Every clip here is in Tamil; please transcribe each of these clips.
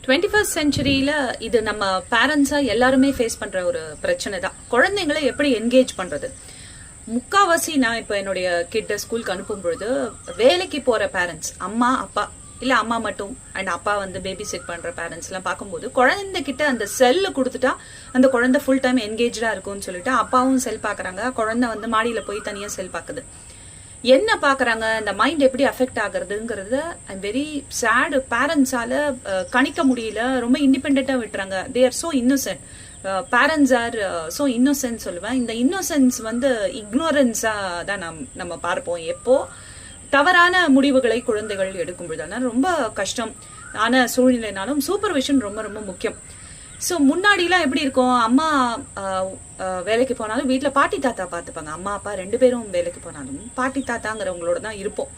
21st செஞ்சுரியில இது நம்ம பேரண்ட்ஸா எல்லாருமே ஃபேஸ் பண்ற ஒரு பிரச்சனை தான். குழந்தைங்களை எப்படி என்கேஜ் பண்றது? முக்காவாசி நான் இப்ப என்னுடைய கிட்ட ஸ்கூலுக்கு அனுப்பும் பொழுது வேலைக்கு போற பேரண்ட்ஸ், அம்மா அப்பா இல்ல அம்மா மட்டும் அண்ட் அப்பா வந்து பேபி சிட் பண்ற பேரண்ட்ஸ் எல்லாம் பார்க்கும்போது குழந்தைகிட்ட அந்த செல்லு கொடுத்துட்டா அந்த குழந்தை ஃபுல் டைம் என்கேஜா இருக்கும்னு சொல்லிட்டு அப்பாவும் செல் பாக்குறாங்க, குழந்தை வந்து மாடியில போய் தனியா செல் பாக்குது. என்ன பாக்குறாங்க, இந்த மைண்ட் எப்படி அஃபெக்ட் ஆகுறதுங்கிறது ஐ எம் வெரி சேட். பேரண்ட்ஸால கணிக்க முடியல, ரொம்ப இண்டிபெண்டா விட்டுறாங்க. They are so innocent. Parents are so innocent சொல்லுவேன். இந்த இன்னோசென்ஸ் வந்து இக்னோரன்ஸா தான் நம்ம பார்ப்போம். எப்போ தவறான முடிவுகளை குழந்தைகள் எடுக்கும் பொழுது ரொம்ப கஷ்டம் ஆன சூழ்நிலைனாலும் சூப்பர்விஷன் ரொம்ப ரொம்ப முக்கியம். ஸோ முன்னாடிலாம் எப்படி இருக்கும், அம்மா வேலைக்கு போனாலும் வீட்டில் பாட்டி தாத்தா பார்த்துப்பாங்க. அம்மா அப்பா ரெண்டு பேரும் வேலைக்கு போனாலும் பாட்டி தாத்தாங்கிறவங்களோட தான் இருப்போம்.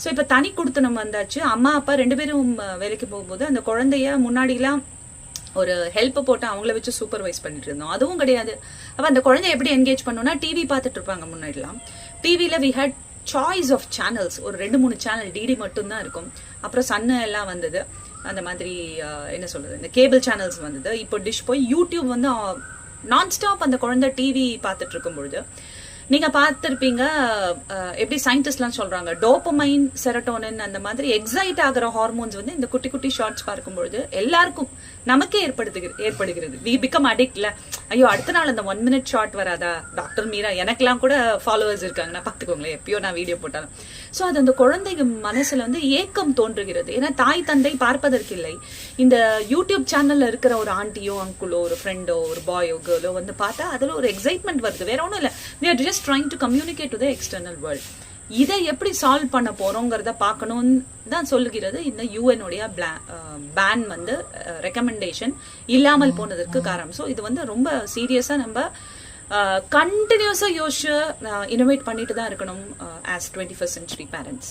ஸோ இப்போ தனி கொடுத்தனம் வந்தாச்சு. அம்மா அப்பா ரெண்டு பேரும் வேலைக்கு போகும்போது அந்த குழந்தைய முன்னாடிலாம் ஒரு ஹெல்ப் போட்டு அவங்கள வச்சு சூப்பர்வைஸ் பண்ணிட்டு இருந்தோம். அதுவும் கிடையாது. அப்போ அந்த குழந்தைய எப்படி என்கேஜ் பண்ணோம்னா டிவி பார்த்துட்டு இருப்பாங்க. முன்னாடிலாம் டிவியில we had choice of channels. ஒரு 2-3 சேனல் டிடி மட்டும்தான் இருக்கும். அப்புறம் சன்னு எல்லாம் வந்தது. அந்த மாதிரி என்ன சொல்றது, இந்த கேபிள் சேனல்ஸ் வந்தது. இப்போ டிஷ் போய் யூடியூப் வந்து நான் ஸ்டாப் அந்த குழந்தை டிவி பார்த்துட்டு இருக்கும் பொழுது நீங்க பார்த்திருப்பீங்க எப்படி சயின்டிஸ்ட்லாம் சொல்றாங்க, டோபமைன் செரட்டோனின் அந்த மாதிரி எக்ஸைட் ஆகிற ஹார்மோன்ஸ் வந்து இந்த குட்டி குட்டி ஷார்ட்ஸ் பார்க்கும்பொழுது எல்லாருக்கும் நமக்கே ஏற்படுகிறது. வி பிகம் அடிக்ட்ல. ஐயோ அடுத்த நாள் அந்த 1 minute ஷார்ட் வராதா? டாக்டர் மீரா எனக்கெல்லாம் கூட ஃபாலோவர்ஸ் இருக்காங்க, நான் பாத்துக்கோங்களேன், எப்பயோ நான் வீடியோ போட்டாலும். ஸோ அது அந்த குழந்தைங்க மனசுல வந்து ஏக்கம் தோன்றுகிறது. ஏன்னா தாய் தந்தை பார்ப்பதற்கு இல்லை. இந்த யூடியூப் சேனல்ல இருக்கிற ஒரு ஆண்டியோ அங்குளோ ஒரு ஃப்ரெண்டோ ஒரு பாயோ கேர்ளோ வந்து பார்த்தா அதுல ஒரு எக்ஸைட்மெண்ட் வருது. வேற ஒன்றும் இல்லை, we are just trying to communicate to the external world. இதை எப்படி சால்வ் பண்ண போறோங்கிறத பார்க்கணும்னு தான் சொல்லுகிறது இந்த யூஎன்னுடைய பேன் வந்து ரெக்கமெண்டேஷன் இல்லாமல் போனதற்கு காரணம். ஸோ இது வந்து ரொம்ப சீரியஸா நம்ம கண்டினியூஸா யோசிச்சு இனோவேட் பண்ணிட்டு தான் இருக்கணும் ஆஸ் 21st century parents.